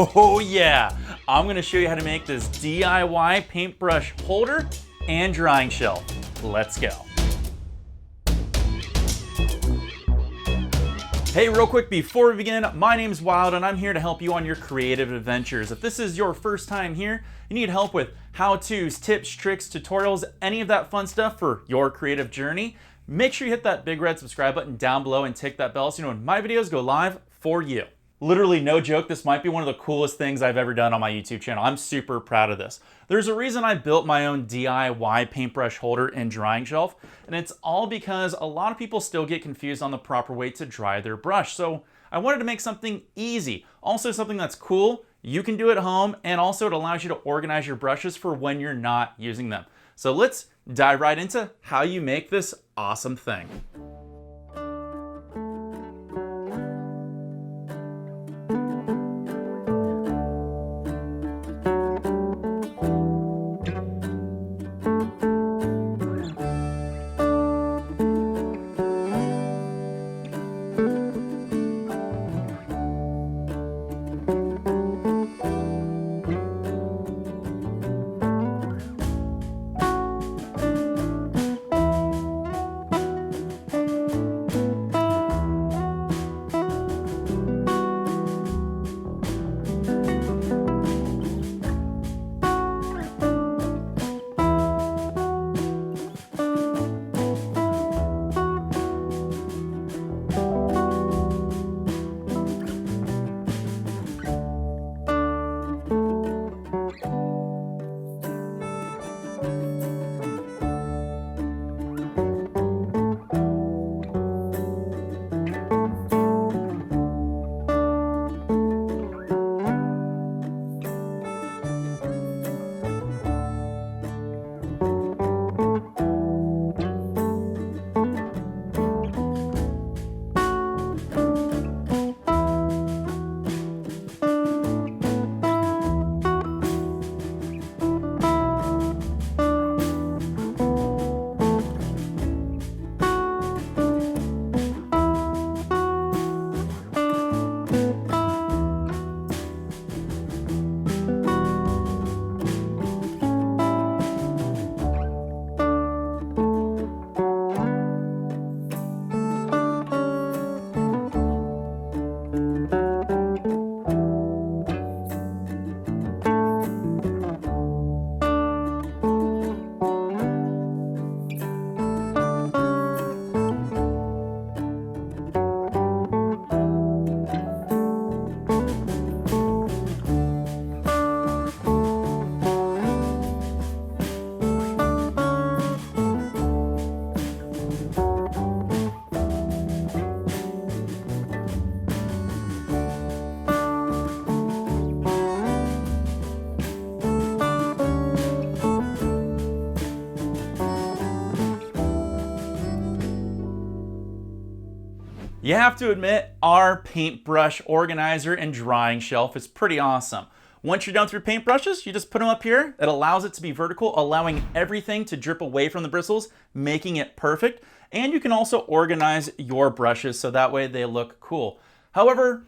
Oh yeah, I'm gonna show you how to make this DIY paintbrush holder and drying shelf. Let's go. Hey, real quick before we begin, my name's Wild and I'm here to help you on your creative adventures. If this is your first time here, you need help with how-tos, tips, tricks, tutorials, any of that fun stuff for your creative journey, make sure you hit that big red subscribe button down below and tick that bell so you know when my videos go live for you. Literally, no joke, this might be one of the coolest things I've ever done on my YouTube channel. I'm super proud of this. There's a reason I built my own DIY paintbrush holder and drying shelf, and it's all because a lot of people still get confused on the proper way to dry their brush. So I wanted to make something easy, also something that's cool, you can do at home, and also it allows you to organize your brushes for when you're not using them. So let's dive right into how you make this awesome thing. You have to admit, our paintbrush organizer and drying shelf is pretty awesome. Once you're done with your paintbrushes, you just put them up here. It allows it to be vertical, allowing everything to drip away from the bristles, making it perfect. And you can also organize your brushes so that way they look cool. However,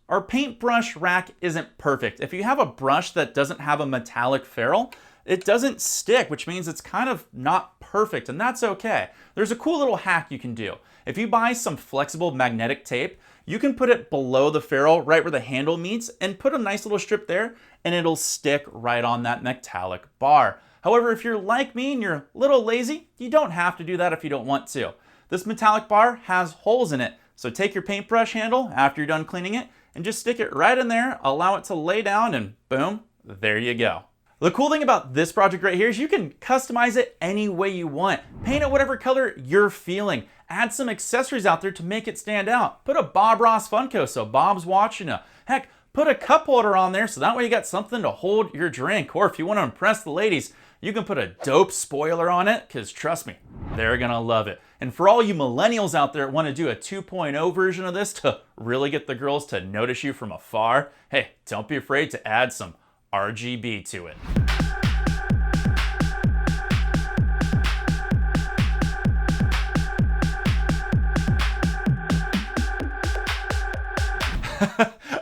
our paintbrush rack isn't perfect. If you have a brush that doesn't have a metallic ferrule, it doesn't stick, which means it's kind of not perfect, and that's okay. There's a cool little hack you can do. If you buy some flexible magnetic tape, you can put it below the ferrule, right where the handle meets, and put a nice little strip there, and it'll stick right on that metallic bar. However, if you're like me and you're a little lazy, you don't have to do that if you don't want to. This metallic bar has holes in it, so take your paintbrush handle after you're done cleaning it, and just stick it right in there, allow it to lay down, and boom, there you go. The cool thing about this project right here is you can customize it any way you want. Paint it whatever color you're feeling. Add some accessories out there to make it stand out. Put a Bob Ross Funko so Bob's watching you. Heck, put a cup holder on there so that way you got something to hold your drink. Or if you want to impress the ladies, you can put a dope spoiler on it, because trust me, they're gonna love it. And for all you millennials out there that want to do a 2.0 version of this to really get the girls to notice you from afar, hey, don't be afraid to add some RGB to it.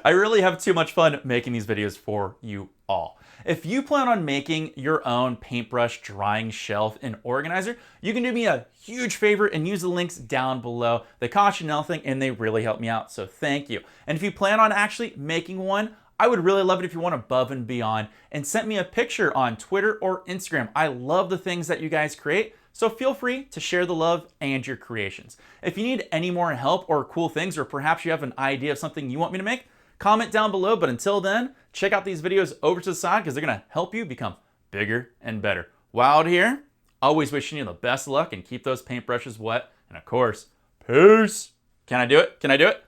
I really have too much fun making these videos for you all. If you plan on making your own paintbrush drying shelf and organizer, you can do me a huge favor and use the links down below. They cost you nothing and they really help me out, so thank you. And if you plan on actually making one, I would really love it if you went above and beyond and sent me a picture on Twitter or Instagram. I love the things that you guys create, so feel free to share the love and your creations. If you need any more help or cool things, or perhaps you have an idea of something you want me to make, comment down below. But until then, check out these videos over to the side because they're gonna help you become bigger and better. While out here, always wishing you the best of luck and keep those paintbrushes wet. And of course, peace. Can I do it? Can I do it?